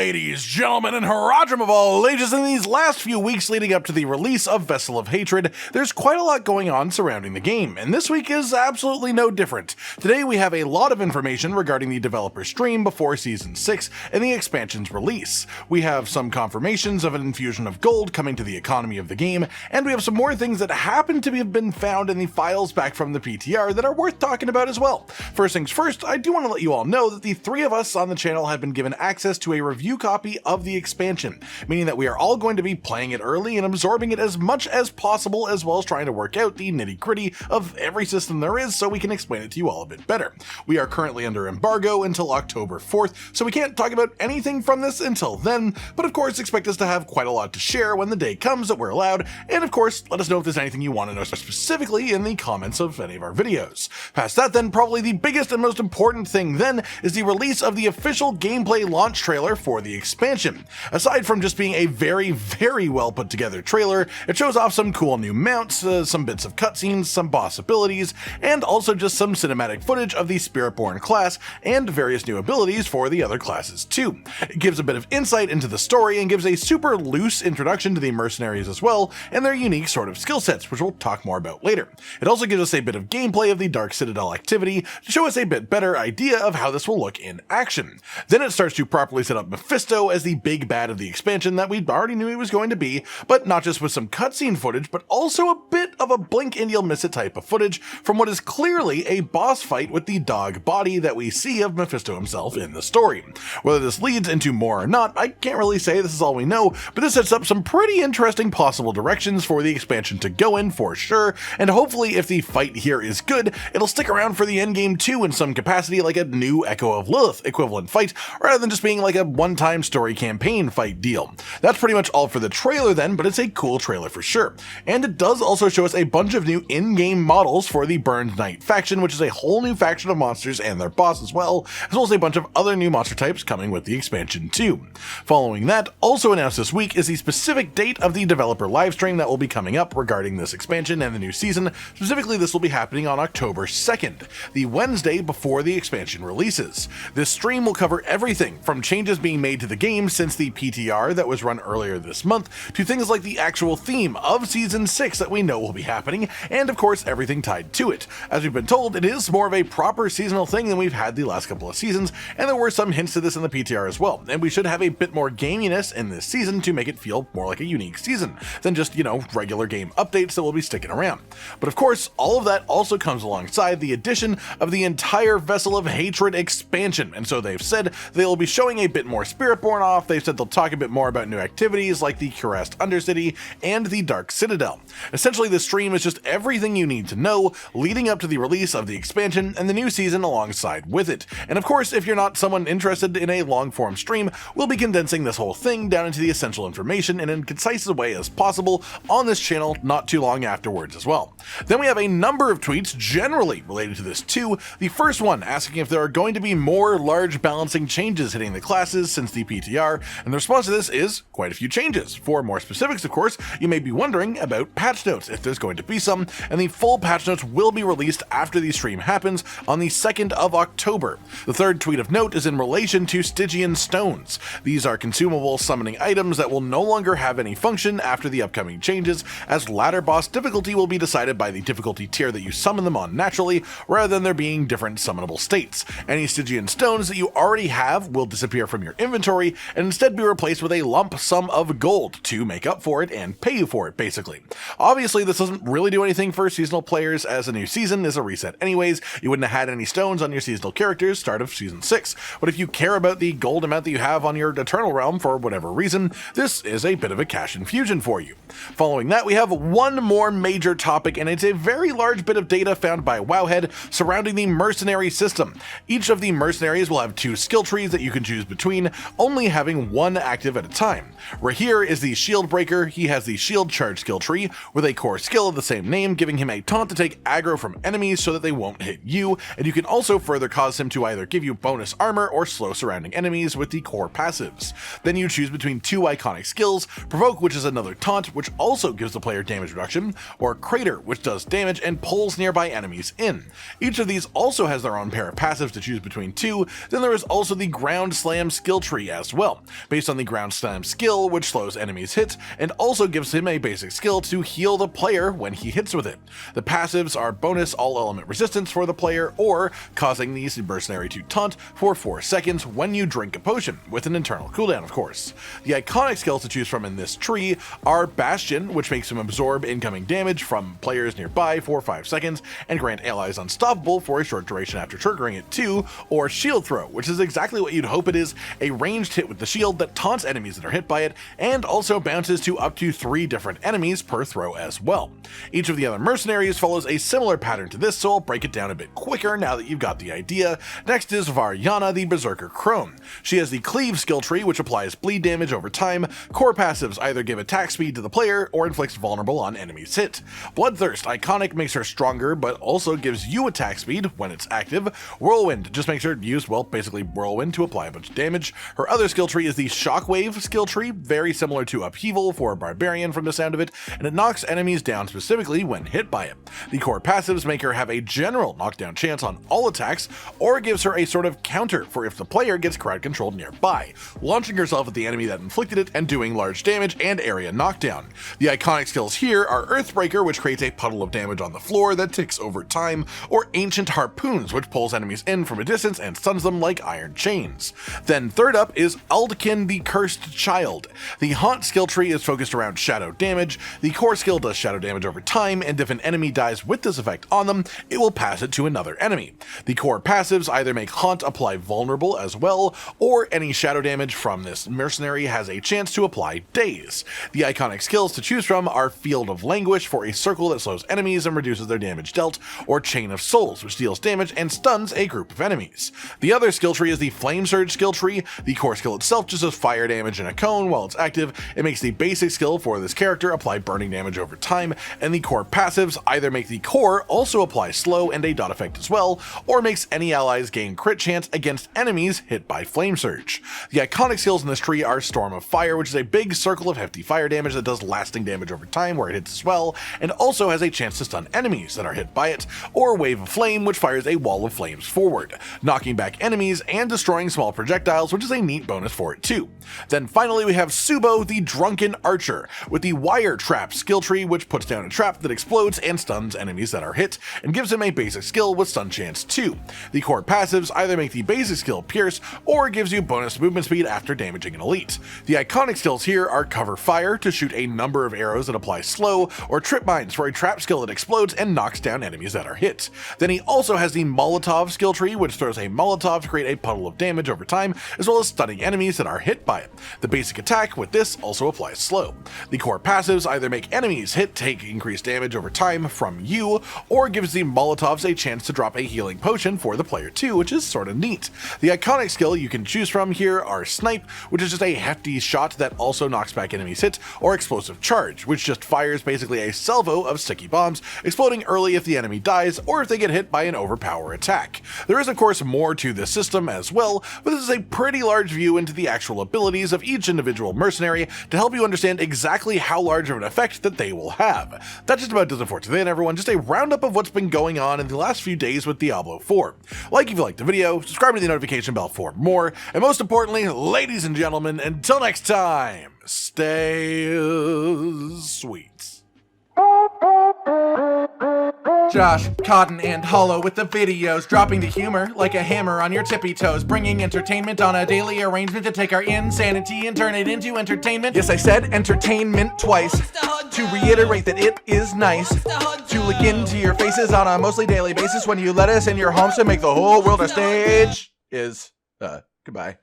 Ladies, gentlemen, and Haradrim of all ages, in these last few weeks leading up to the release of Vessel of Hatred, there's quite a lot going on surrounding the game, and this week is absolutely no different. Today we have a lot of information regarding the developer stream before Season 6 and the expansion's release. We have some confirmations of an infusion of gold coming to the economy of the game, and we have some more things that happen to have been found in the files back from the PTR that are worth talking about as well. First things first, I do want to let you all know that the three of us on the channel have been given access to a review copy of the expansion, meaning that we are all going to be playing it early and absorbing it as much as possible, as well as trying to work out the nitty-gritty of every system there is so we can explain it to you all a bit better. We are currently under embargo until October 4th, so we can't talk about anything from this until then, but of course expect us to have quite a lot to share when the day comes that we're allowed, and of course let us know if there's anything you want to know specifically in the comments of any of our videos. Past that then, probably the biggest and most important thing then is the release of the official gameplay launch trailer for the expansion. Aside from just being a very well put together trailer, it shows off some cool new mounts, some bits of cutscenes, some boss abilities, and also just some cinematic footage of the Spiritborn class and various new abilities for the other classes too. It gives a bit of insight into the story and gives a super loose introduction to the mercenaries as well, and their unique sort of skill sets, which we'll talk more about later. It also gives us a bit of gameplay of the Dark Citadel activity to show us a bit better idea of how this will look in action. Then it starts to properly set up Mephisto as the big bad of the expansion that we already knew he was going to be, but not just with some cutscene footage, but also a bit of a blink and you'll miss it type of footage from what is clearly a boss fight with the dog body that we see of Mephisto himself in the story. Whether this leads into more or not, I can't really say, this is all we know, but this sets up some pretty interesting possible directions for the expansion to go in for sure, and hopefully if the fight here is good, it'll stick around for the endgame too in some capacity, like a new Echo of Lilith equivalent fight, rather than just being like a one-time story campaign fight deal. That's pretty much all for the trailer then, but it's a cool trailer for sure. And it does also show us a bunch of new in-game models for the Burned Knight faction, which is a whole new faction of monsters and their boss as well as a bunch of other new monster types coming with the expansion too. Following that, also announced this week is the specific date of the developer livestream that will be coming up regarding this expansion and the new season. Specifically, this will be happening on October 2nd, the Wednesday before the expansion releases. This stream will cover everything from changes being made to the game since the PTR that was run earlier this month, to things like the actual theme of Season 6 that we know will be happening, and of course everything tied to it. As we've been told, it is more of a proper seasonal thing than we've had the last couple of seasons, and there were some hints to this in the PTR as well, and we should have a bit more gaminess in this season to make it feel more like a unique season than just, regular game updates that will be sticking around. But of course, all of that also comes alongside the addition of the entire Vessel of Hatred expansion, and so they've said they'll be showing a bit more Spiritborn off. They've said they'll talk a bit more about new activities like the Cuirassed Undercity and the Dark Citadel. Essentially, this stream is just everything you need to know leading up to the release of the expansion and the new season alongside with it. And of course, if you're not someone interested in a long-form stream, we'll be condensing this whole thing down into the essential information in as concise a way as possible on this channel not too long afterwards as well. Then we have a number of tweets generally related to this too. The first one asking if there are going to be more large balancing changes hitting the classes since the PTR, and the response to this is quite a few changes. For more specifics, of course, you may be wondering about patch notes, if there's going to be some, and the full patch notes will be released after the stream happens on the 2nd of October. The third tweet of note is in relation to Stygian stones. These are consumable summoning items that will no longer have any function after the upcoming changes, as ladder boss difficulty will be decided by the difficulty tier that you summon them on naturally, rather than there being different summonable states. Any Stygian stones that you already have will disappear from your inventory and instead be replaced with a lump sum of gold to make up for it and pay you for it, basically. Obviously, this doesn't really do anything for seasonal players, as a new season is a reset anyways. You wouldn't have had any stones on your seasonal characters start of Season 6, but if you care about the gold amount that you have on your Eternal Realm for whatever reason, this is a bit of a cash infusion for you. Following that, we have one more major topic, and it's a very large bit of data found by Wowhead surrounding the mercenary system. Each of the mercenaries will have 2 skill trees that you can choose between, only having one active at a time. Raheir is the shield breaker. He has the shield charge skill tree with a core skill of the same name, giving him a taunt to take aggro from enemies so that they won't hit you, and you can also further cause him to either give you bonus armor or slow surrounding enemies with the core passives. Then you choose between 2 iconic skills, Provoke, which is another taunt, which also gives the player damage reduction, or Crater, which does damage and pulls nearby enemies in. Each of these also has their own pair of passives to choose between too. Then there is also the ground slam skill tree tree as well, based on the ground slam skill, which slows enemies' hits, and also gives him a basic skill to heal the player when he hits with it. The passives are bonus all element resistance for the player, or causing the mercenary to taunt for 4 seconds when you drink a potion, with an internal cooldown of course. The iconic skills to choose from in this tree are Bastion, which makes him absorb incoming damage from players nearby for 5 seconds, and grant allies unstoppable for a short duration after triggering it too, or Shield Throw, which is exactly what you'd hope it is, a ranged hit with the shield that taunts enemies that are hit by it, and also bounces to up to 3 different enemies per throw as well. Each of the other mercenaries follows a similar pattern to this, so I'll break it down a bit quicker now that you've got the idea. Next is Varyana, the berserker crone. She has the cleave skill tree, which applies bleed damage over time. Core passives either give attack speed to the player or inflicts vulnerable on enemies hit. Bloodthirst, iconic, makes her stronger, but also gives you attack speed when it's active. Whirlwind just makes her use, well, basically whirlwind to apply a bunch of damage. Her other skill tree is the shockwave skill tree, very similar to upheaval for Barbarian from the sound of it, and it knocks enemies down specifically when hit by it. The core passives make her have a general knockdown chance on all attacks, or gives her a sort of counter for if the player gets crowd controlled nearby, launching herself at the enemy that inflicted it and doing large damage and area knockdown. The iconic skills here are Earthbreaker, which creates a puddle of damage on the floor that ticks over time, or Ancient Harpoons, which pulls enemies in from a distance and stuns them like iron chains. Then third up is Aldkin, the Cursed Child. The Haunt skill tree is focused around shadow damage. The core skill does shadow damage over time, and if an enemy dies with this effect on them, it will pass it to another enemy. The core passives either make Haunt apply vulnerable as well, or any shadow damage from this mercenary has a chance to apply daze. The iconic skills to choose from are Field of Languish for a circle that slows enemies and reduces their damage dealt, or Chain of Souls, which deals damage and stuns a group of enemies. The other skill tree is the Flame Surge skill tree. The core skill itself just does fire damage in a cone while it's active. It makes the basic skill for this character apply burning damage over time, and the core passives either make the core also apply slow and a dot effect as well, or makes any allies gain crit chance against enemies hit by Flame Surge. The iconic skills in this tree are Storm of Fire, which is a big circle of hefty fire damage that does lasting damage over time where it hits as well, and also has a chance to stun enemies that are hit by it, or Wave of Flame, which fires a wall of flames forward, knocking back enemies and destroying small projectiles, which is a neat bonus for it too. Then finally we have Subo, the Drunken Archer, with the Wire Trap skill tree, which puts down a trap that explodes and stuns enemies that are hit, and gives him a basic skill with stun chance too. The core passives either make the basic skill Pierce, or gives you bonus movement speed after damaging an elite. The iconic skills here are Cover Fire to shoot a number of arrows that apply slow, or Trip Mines for a trap skill that explodes and knocks down enemies that are hit. Then he also has the Molotov skill tree, which throws a Molotov to create a puddle of damage over time, as well as stunning enemies that are hit by it. The basic attack with this also applies slow. The core passives either make enemies hit take increased damage over time from you, or gives the Molotovs a chance to drop a healing potion for the player too, which is sorta neat. The iconic skill you can choose from here are Snipe, which is just a hefty shot that also knocks back enemies hit, or Explosive Charge, which just fires basically a salvo of sticky bombs, exploding early if the enemy dies, or if they get hit by an overpower attack. There is of course more to this system as well, but this is a pretty large view into the actual abilities of each individual mercenary to help you understand exactly how large of an effect that they will have. That just about does it for today, everyone. Just a roundup of what's been going on in the last few days with Diablo 4. Like if you liked the video, subscribe to the notification bell for more, and most importantly, ladies and gentlemen, until next time, stay sweet. Josh, Cotton, and Hollow with the videos, dropping the humor like a hammer on your tippy toes, bringing entertainment on a daily arrangement to take our insanity and turn it into entertainment. Yes, I said entertainment twice, to reiterate that it is nice to look into your faces on a mostly daily basis when you let us in your homes to make the whole world a stage. Goodbye.